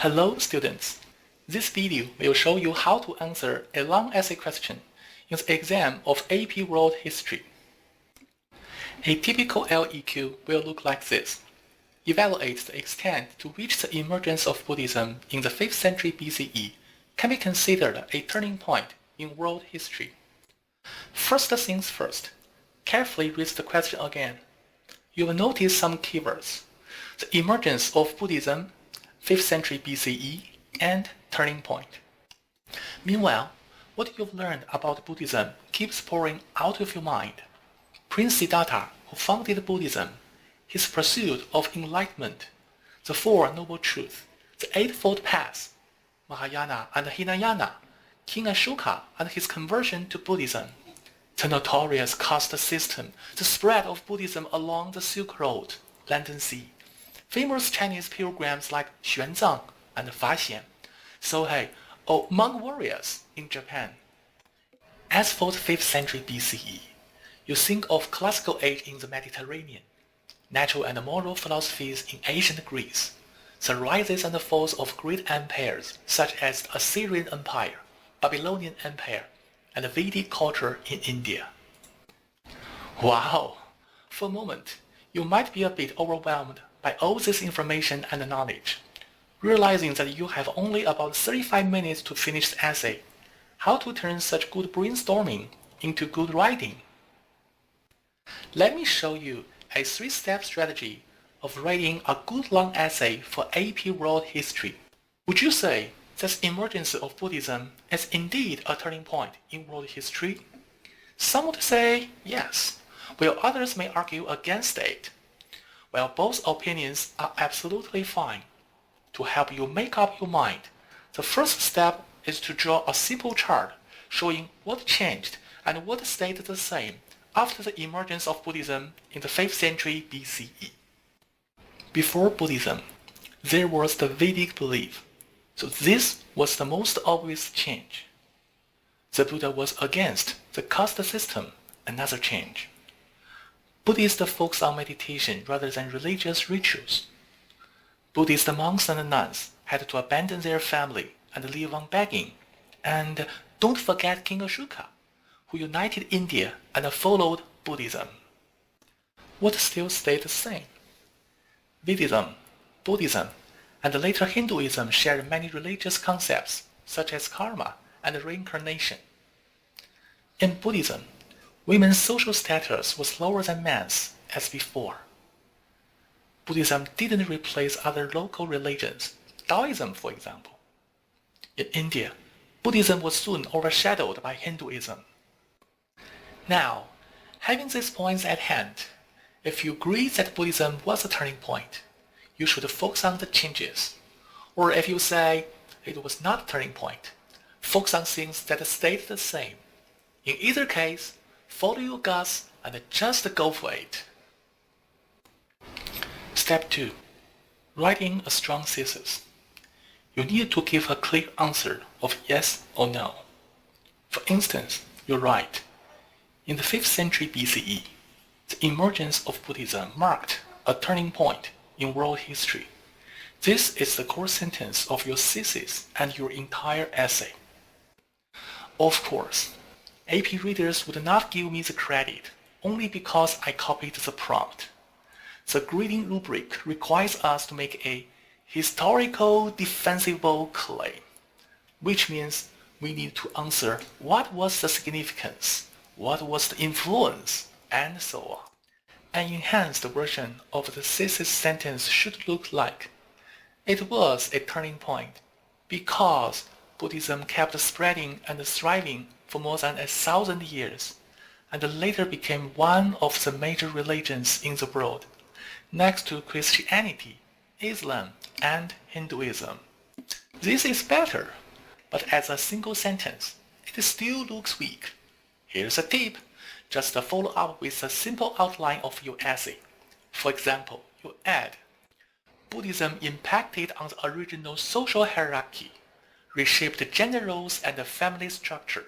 Hello students! This video will show you how to answer a long essay question in the exam of AP World History. A typical LEQ will look like this. Evaluate the extent to which the emergence of Buddhism in the 5th century BCE can be considered a turning point in world history. First things first, carefully read the question again. You will notice some keywords. The emergence of Buddhism, 5th century BCE, and turning point. Meanwhile, what you've learned about Buddhism keeps pouring out of your mind. Prince Siddhartha, who founded Buddhism, his pursuit of enlightenment, the Four Noble Truths, the Eightfold Path, Mahayana and Hinayana, King Ashoka and his conversion to Buddhism, the notorious caste system, the spread of Buddhism along the Silk Road, London Sea, famous Chinese pilgrims like Xuanzang and Fa Xian, Sohei, or monk warriors in Japan. As for the 5th century BCE, you think of classical age in the Mediterranean, natural and moral philosophies in ancient Greece, the rises and falls of great empires such as the Assyrian Empire, Babylonian Empire, and Vedic culture in India. Wow! For a moment, you might be a bit overwhelmed by all this information and knowledge, realizing that you have only about 35 minutes to finish the essay. How to turn such good brainstorming into good writing? Let me show you a 3-step strategy of writing a good long essay for AP World History. Would you say that the emergence of Buddhism is indeed a turning point in world history? Some would say yes, while others may argue against it. Well, both opinions are absolutely fine. To help you make up your mind, the first step is to draw a simple chart showing what changed and what stayed the same after the emergence of Buddhism in the 5th century BCE. Before Buddhism, there was the Vedic belief, so this was the most obvious change. The Buddha was against the caste system, another change. Buddhists focus on meditation rather than religious rituals. Buddhist monks and nuns had to abandon their family and live on begging. And don't forget King Ashoka, who united India and followed Buddhism. What still stayed the same? Vedism, Buddhism, and later Hinduism shared many religious concepts such as karma and reincarnation. In Buddhism, women's social status was lower than men's as before. Buddhism didn't replace other local religions, Taoism for example. In India, Buddhism was soon overshadowed by Hinduism. Now, having these points at hand, if you agree that Buddhism was a turning point, you should focus on the changes. Or if you say it was not a turning point, focus on things that stayed the same. In either case, follow your guts and just go for it. Step 2. Writing a strong thesis. You need to give a clear answer of yes or no. For instance, you write, in the 5th century BCE, the emergence of Buddhism marked a turning point in world history. This is the core sentence of your thesis and your entire essay. Of course, AP readers would not give me the credit only because I copied the prompt. The grading rubric requires us to make a historical defensible claim, which means we need to answer what was the significance, what was the influence, and so on. An enhanced version of the thesis sentence should look like, it was a turning point because Buddhism kept spreading and thriving for more than 1,000 years, and later became one of the major religions in the world, next to Christianity, Islam, and Hinduism. This is better, but as a single sentence, it still looks weak. Here's a tip. Just follow up with a simple outline of your essay. For example, you add, Buddhism impacted on the original social hierarchy, reshaped gender roles and family structure,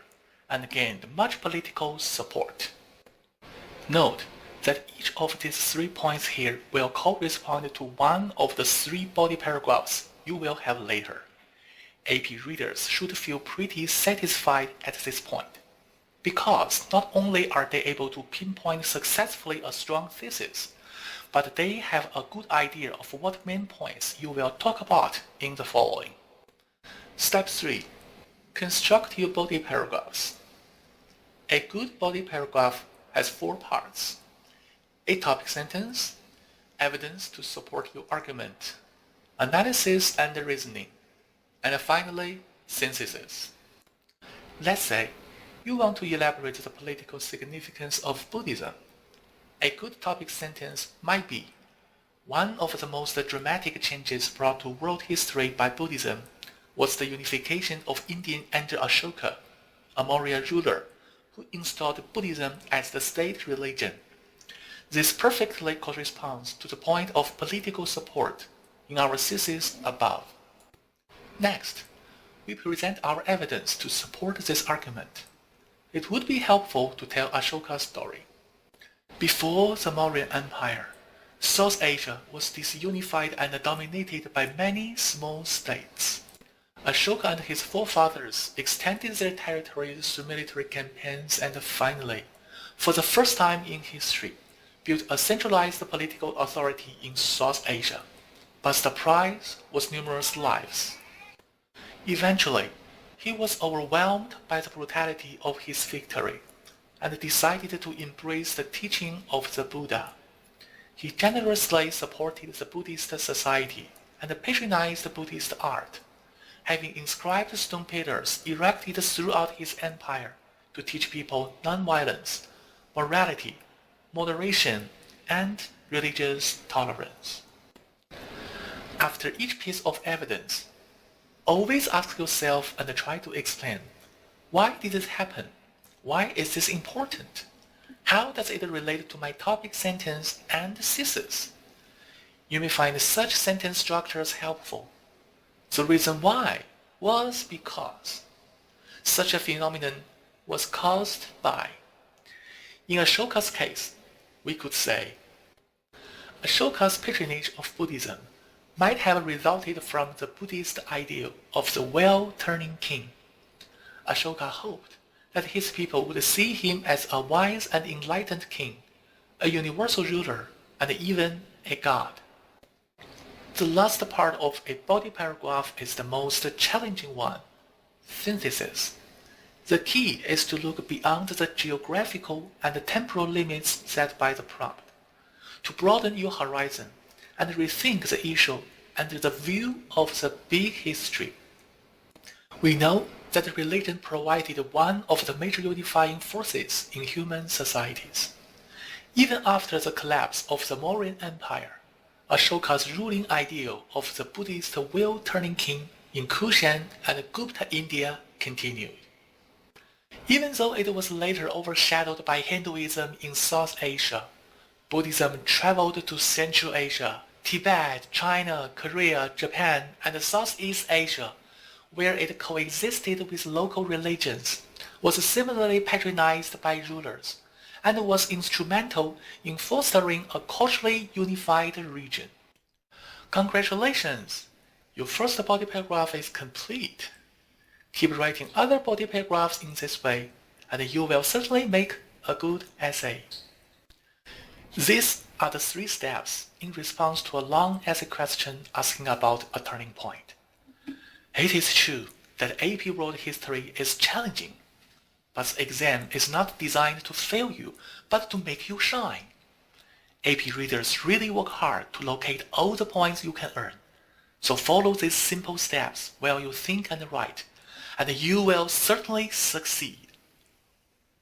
and gained much political support. Note that each of these 3 points here will correspond to one of the 3 body paragraphs you will have later. AP readers should feel pretty satisfied at this point, because not only are they able to pinpoint successfully a strong thesis, but they have a good idea of what main points you will talk about in the following. Step 3. Construct your body paragraphs. A good body paragraph has 4 parts: a topic sentence, evidence to support your argument, analysis and reasoning, and finally, synthesis. Let's say you want to elaborate the political significance of Buddhism. A good topic sentence might be, one of the most dramatic changes brought to world history by Buddhism was the unification of India under Ashoka, a Maurya ruler who installed Buddhism as the state religion. This perfectly corresponds to the point of political support in our thesis above. Next, we present our evidence to support this argument. It would be helpful to tell Ashoka's story. Before the Mauryan Empire, South Asia was disunified and dominated by many small states. Ashoka and his forefathers extended their territories through military campaigns and finally, for the first time in history, built a centralized political authority in South Asia. But the price was numerous lives. Eventually, he was overwhelmed by the brutality of his victory and decided to embrace the teaching of the Buddha. He generously supported the Buddhist society and patronized Buddhist art, having inscribed stone pillars erected throughout his empire to teach people nonviolence, morality, moderation, and religious tolerance. After each piece of evidence, always ask yourself and try to explain, why did this happen? Why is this important? How does it relate to my topic sentence and thesis? You may find such sentence structures helpful. The reason why was because such a phenomenon was caused by. In Ashoka's case, we could say, Ashoka's patronage of Buddhism might have resulted from the Buddhist ideal of the well-turning king. Ashoka hoped that his people would see him as a wise and enlightened king, a universal ruler, and even a god. The last part of a body paragraph is the most challenging one, synthesis. The key is to look beyond the geographical and temporal limits set by the prompt, to broaden your horizon and rethink the issue under the view of the big history. We know that religion provided one of the major unifying forces in human societies. Even after the collapse of the Mauryan Empire, Ashoka's ruling ideal of the Buddhist well-turning king in Kushan and Gupta India continued. Even though it was later overshadowed by Hinduism in South Asia, Buddhism traveled to Central Asia, Tibet, China, Korea, Japan, and Southeast Asia, where it coexisted with local religions, was similarly patronized by rulers, and was instrumental in fostering a culturally unified region. Congratulations! Your first body paragraph is complete. Keep writing other body paragraphs in this way, and you will certainly make a good essay. These are the 3 steps in response to a long essay question asking about a turning point. It is true that AP World History is challenging, but the exam is not designed to fail you, but to make you shine. AP readers really work hard to locate all the points you can earn. So follow these simple steps while you think and write, and you will certainly succeed.